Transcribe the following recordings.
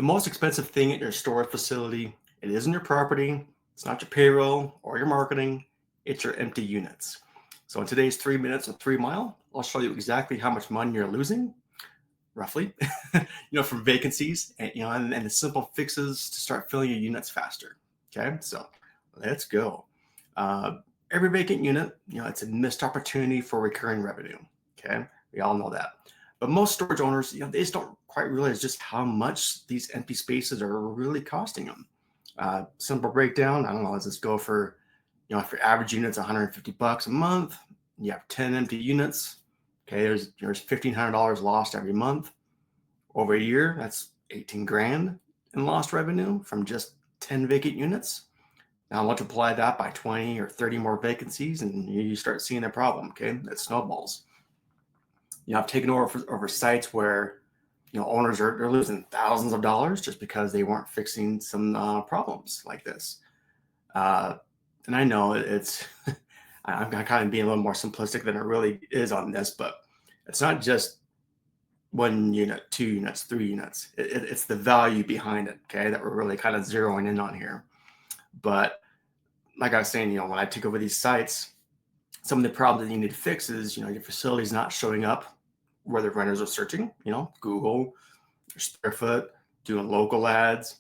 The most expensive thing at your storage facility, it isn't your property, it's not your payroll or your marketing, it's your empty units. So in today's 3 minutes of 3 Mile, I'll show you exactly how much money you're losing, roughly, from vacancies and the simple fixes to start filling your units faster. Okay, so let's go. Uh, every vacant unit, it's a missed opportunity for recurring revenue. Okay, we all know that. But most storage owners, they just don't quite realize just how much these empty spaces are really costing them. Simple breakdown, I don't know, let's just go for, if your average unit's $150 a month, you have 10 empty units. Okay, there's $1,500 lost every month. Over a year, that's 18 grand in lost revenue from just 10 vacant units. Now multiply that by 20 or 30 more vacancies, and you start seeing a problem. Okay, it snowballs. I've taken over sites where owners are losing thousands of dollars just because they weren't fixing some problems like this. And I know it's I'm kind of being a little more simplistic than it really is on this, but it's not just 1 unit, 2 units, 3 units. It's the value behind it, okay, that we're really kind of zeroing in on here. But like I was saying, when I took over these sites, some of the problems that you need to fix is, your facility's not showing up where the renters are searching, Google, your Square Foot, doing local ads.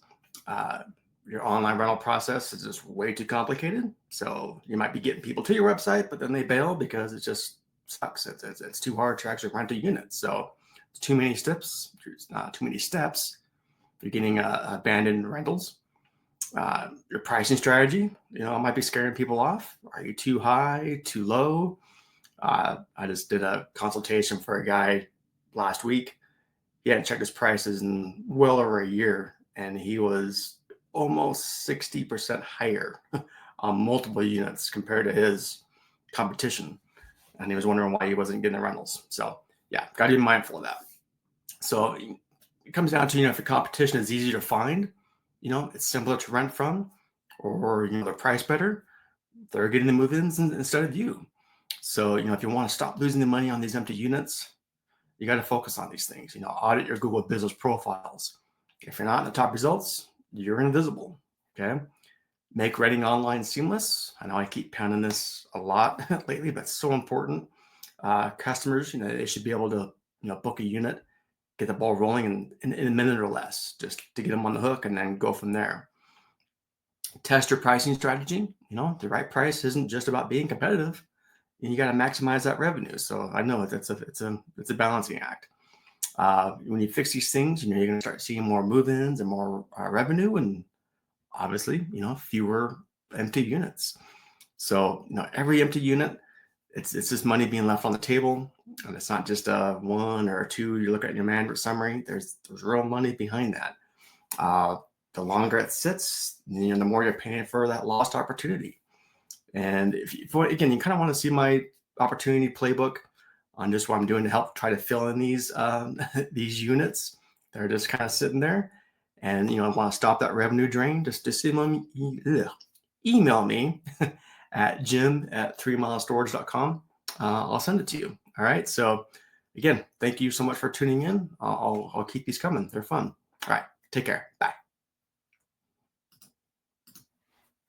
Your online rental process is just way too complicated. So you might be getting people to your website, but then they bail because it just sucks. It's too hard to actually rent a unit. So it's too many steps. There's not too many steps. You're getting abandoned rentals. Your pricing strategy, might be scaring people off. Are you too high, too low? I just did a consultation for a guy last week. He hadn't checked his prices in well over a year, and he was almost 60% higher on multiple units compared to his competition. And he was wondering why he wasn't getting the rentals. So yeah, got to be mindful of that. So it comes down to, if your competition is easy to find, it's simpler to rent from, or, they're priced better, they're getting the move-ins instead of you. So, if you want to stop losing the money on these empty units, you got to focus on these things. Audit your Google business profiles. If you're not in the top results, you're invisible. Okay. Make renting online seamless. I know I keep pounding this a lot lately, but it's so important. Customers, they should be able to, book a unit, get the ball rolling in a minute or less, just to get them on the hook and then go from there. Test your pricing strategy. The right price isn't just about being competitive. You got to maximize that revenue. So I know it's a balancing act. When you fix these things, you're going to start seeing more move-ins and more revenue, and obviously, fewer empty units. So, every empty unit, it's just money being left on the table, and it's not just one or two. You look at your management summary. There's real money behind that. The longer it sits, the more you're paying for that lost opportunity. And if you kind of want to see my opportunity playbook on just what I'm doing to help try to fill in these these units that are just kind of sitting there, and want to stop that revenue drain, just email me at jim@3milestorage.com. I'll send it to you. All right. So again, thank you so much for tuning in. I'll keep these coming. They're fun. All right. Take care. Bye.